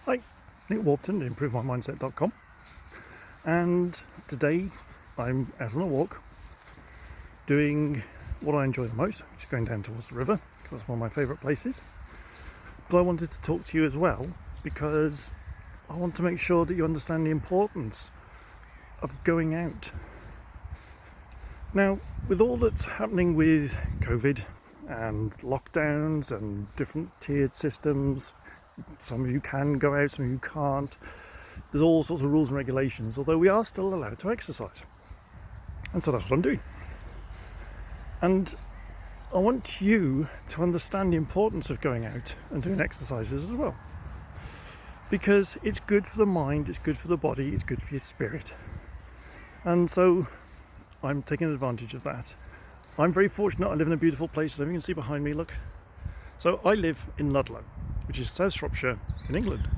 Hi, it's Nick Warburton at ImproveMyMindset.com, and today I'm out on a walk doing what I enjoy the most, which is going down towards the river, because it's one of my favourite places. But I wanted to talk to you as well because I want to make sure that you understand the importance of going out. Now, with all that's happening with COVID and lockdowns and different tiered systems, some of you can go out, some of you can't. There's all sorts of rules and regulations, although we are still allowed to exercise. And so that's what I'm doing. And I want you to understand the importance of going out and doing exercises as well. Because it's good for the mind, it's good for the body, it's good for your spirit. And so I'm taking advantage of that. I'm very fortunate. I live in a beautiful place. As you can see behind me, look. So I live in Ludlow, which is South Shropshire in England.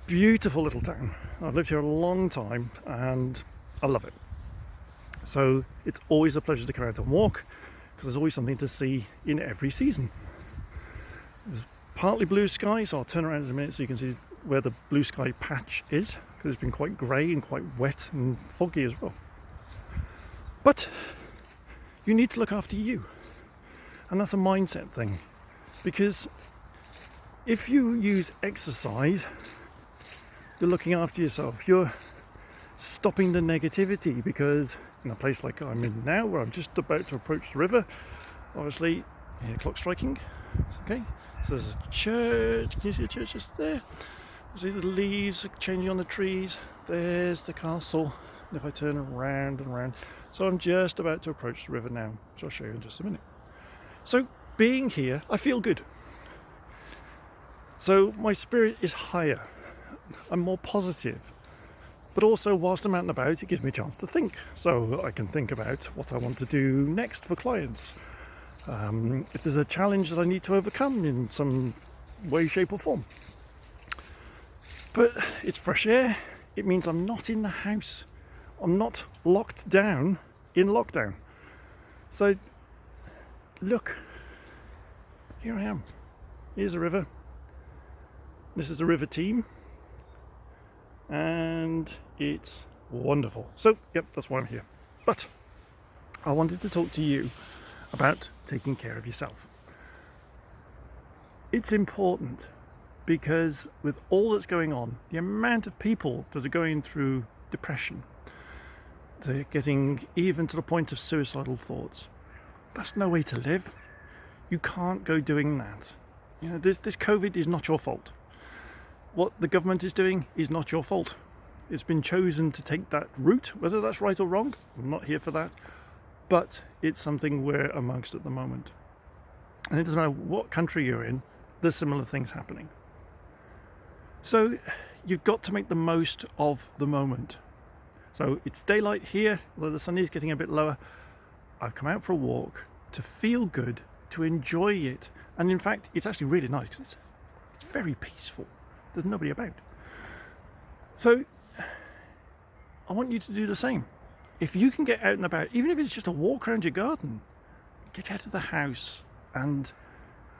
Beautiful little town. I've lived here a long time and I love it. So it's always a pleasure to come out and walk because there's always something to see in every season. There's partly blue sky, so I'll turn around in a minute so you can see where the blue sky patch is, because it's been quite grey and quite wet and foggy as well. But you need to look after you, and that's a mindset thing, because if you use exercise, you're looking after yourself, you're stopping the negativity, because in a place like I'm in now, where I'm just about to approach the river, obviously, the clock striking, okay, so there's a church, can you see the church just there? See the leaves changing on the trees, there's the castle, and if I turn around and around, so I'm just about to approach the river now, which I'll show you in just a minute. So being here, I feel good. So my spirit is higher, I'm more positive, but also whilst I'm out and about, it gives me a chance to think. So I can think about what I want to do next for clients. If there's a challenge that I need to overcome in some way, shape or form. But it's fresh air, it means I'm not in the house. I'm not locked down in lockdown. So look, here I am. Here's a river. This is the river team. And it's wonderful. So, yep, that's why I'm here. But I wanted to talk to you about taking care of yourself. It's important because with all that's going on, the amount of people that are going through depression, they're getting even to the point of suicidal thoughts. That's no way to live. You can't go doing that. You know, this COVID is not your fault. What the government is doing is not your fault. It's been chosen to take that route, whether that's right or wrong, I'm not here for that, but it's something we're amongst at the moment. And it doesn't matter what country you're in, there's similar things happening. So you've got to make the most of the moment. So it's daylight here, although the sun is getting a bit lower. I've come out for a walk to feel good, to enjoy it. And in fact, it's actually really nice because it's very peaceful. There's nobody about. So I want you to do the same. If you can get out and about, even if it's just a walk around your garden, get out of the house and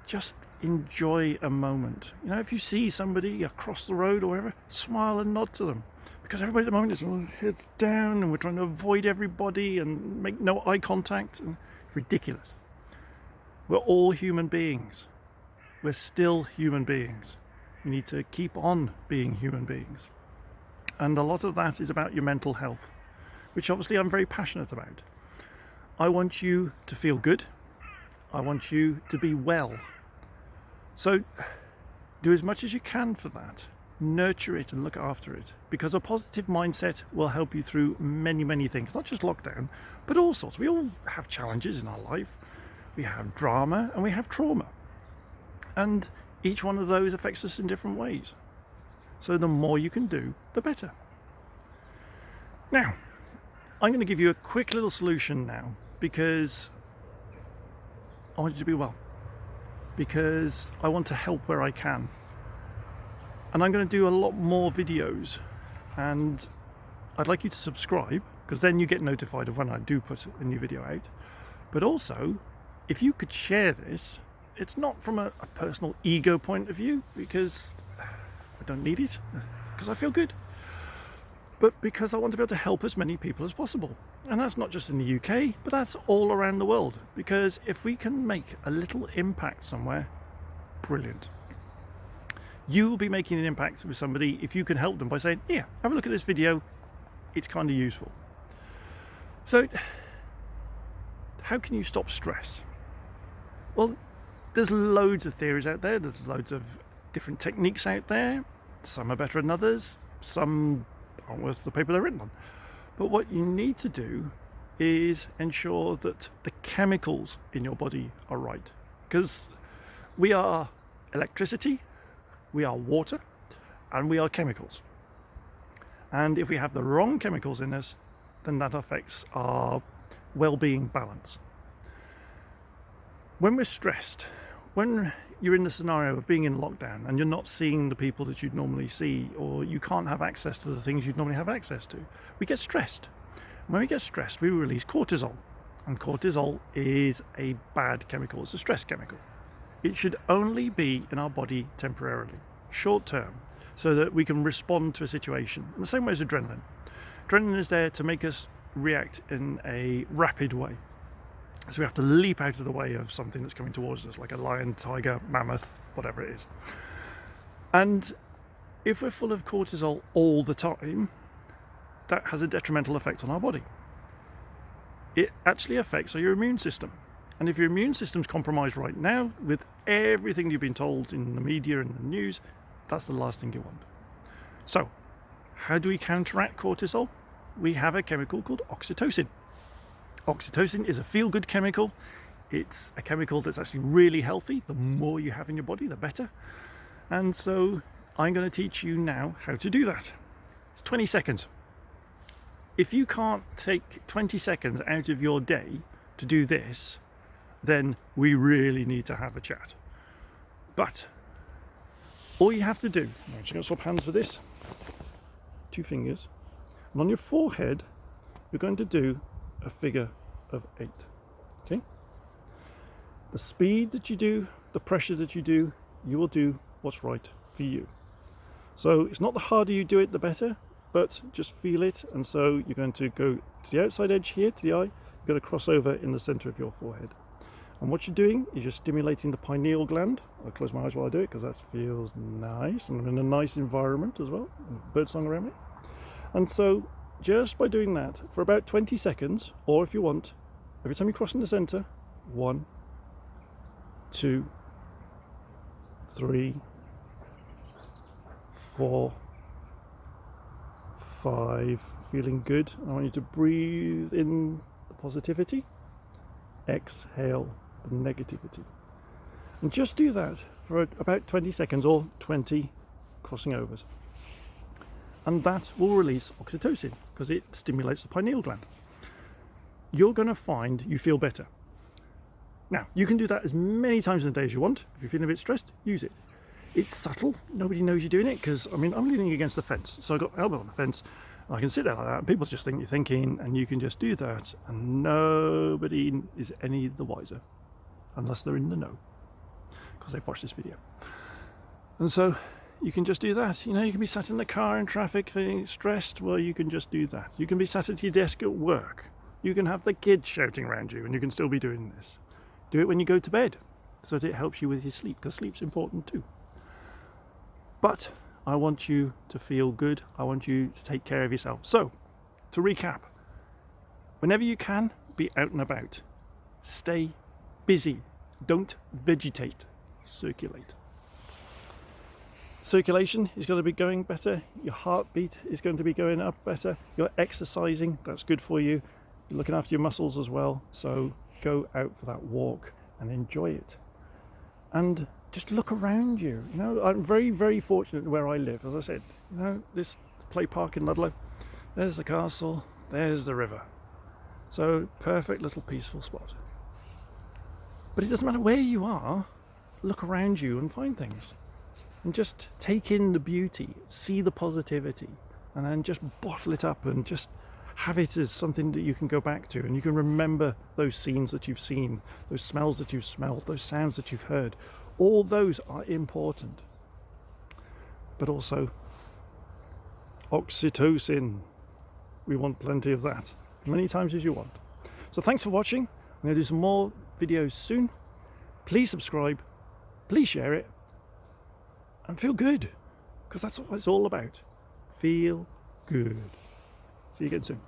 just enjoy a moment. You know, if you see somebody across the road or wherever, smile and nod to them. Because everybody at the moment is heads down and we're trying to avoid everybody and make no eye contact. And it's ridiculous. We're all human beings. We're still human beings. You need to keep on being human beings. And a lot of that is about your mental health, which obviously I'm very passionate about. I want you to feel good. I want you to be well. So do as much as you can for that. Nurture it and look after it, because a positive mindset will help you through many, many things, not just lockdown, but all sorts. We all have challenges in our life. We have drama and we have trauma. And each one of those affects us in different ways. So the more you can do, the better. Now, I'm going to give you a quick little solution now, because I want you to be well. Because I want to help where I can. And I'm going to do a lot more videos. And I'd like you to subscribe, because then you get notified of when I do put a new video out. But also, if you could share this, it's not from a personal ego point of view, because I don't need it because I feel good, but because I want to be able to help as many people as possible. And that's not just in the UK, but that's all around the world, because if we can make a little impact somewhere, brilliant. You will be making an impact with somebody if you can help them by saying, here, have a look at this video, it's kind of useful. So how can you stop stress? Well, there's loads of theories out there, there's loads of different techniques out there. Some are better than others, some aren't worth the paper they're written on. But what you need to do is ensure that the chemicals in your body are right. Because we are electricity, we are water, and we are chemicals. And if we have the wrong chemicals in us, then that affects our well-being balance. When we're stressed, when you're in the scenario of being in lockdown and you're not seeing the people that you'd normally see, or you can't have access to the things you'd normally have access to, we get stressed. When we get stressed, we release cortisol, and cortisol is a bad chemical. It's a stress chemical. It should only be in our body temporarily, short term, so that we can respond to a situation in the same way as adrenaline. Adrenaline is there to make us react in a rapid way. So we have to leap out of the way of something that's coming towards us, like a lion, tiger, mammoth, whatever it is. And if we're full of cortisol all the time, that has a detrimental effect on our body. It actually affects your immune system. And if your immune system's compromised right now, with everything you've been told in the media and the news, that's the last thing you want. So, how do we counteract cortisol? We have a chemical called oxytocin. Oxytocin is a feel-good chemical. It's a chemical that's actually really healthy. The more you have in your body, the better. And so I'm going to teach you now how to do that. It's 20 seconds. If you can't take 20 seconds out of your day to do this, then we really need to have a chat. But all you have to do, I'm just going to swap hands for this, 2 fingers, and on your forehead, you're going to do a figure of 8. Okay? The speed that you do, the pressure that you do, you will do what's right for you. So it's not the harder you do it, the better, but just feel it. And so you're going to go to the outside edge here, to the eye, you're going to cross over in the center of your forehead. And what you're doing is you're stimulating the pineal gland. I'll close my eyes while I do it because that feels nice, and I'm in a nice environment as well, birdsong around me. And so just by doing that for about 20 seconds, or if you want, every time you cross in the center, 1, 2, 3, 4, 5, feeling good. I want you to breathe in the positivity, exhale the negativity. And just do that for about 20 seconds or 20 crossing overs. And that will release oxytocin because it stimulates the pineal gland. You're going to find you feel better. Now, you can do that as many times in a day as you want. If you're feeling a bit stressed, use it. It's subtle. Nobody knows you're doing it because, I'm leaning against the fence. So I've got elbow on the fence. And I can sit there like that and people just think you're thinking, and you can just do that and nobody is any the wiser unless they're in the know because they've watched this video. And so you can just do that. You can be sat in the car in traffic feeling stressed. Well, you can just do that. You can be sat at your desk at work. You can have the kids shouting around you and you can still be doing this. Do it when you go to bed so that it helps you with your sleep, because sleep's important too. But I want you to feel good. I want you to take care of yourself. So, to recap, whenever you can, be out and about. Stay busy. Don't vegetate. Circulate. Circulation is going to be going better. Your heartbeat is going to be going up better. You're exercising. That's good for you. You're looking after your muscles as well. So go out for that walk and enjoy it. And just look around you. I'm very, very fortunate where I live. As I said, this play park in Ludlow, there's the castle, there's the river. So perfect little peaceful spot. But it doesn't matter where you are, look around you and find things. And just take in the beauty, see the positivity, and then just bottle it up and just have it as something that you can go back to, and you can remember those scenes that you've seen, those smells that you've smelled, those sounds that you've heard. All those are important. but also oxytocin. We want plenty of that, many times as you want. So thanks for watching. I'm going to do some more videos soon. Please subscribe, please share it, and feel good, because that's what it's all about. Feel good. See you again soon.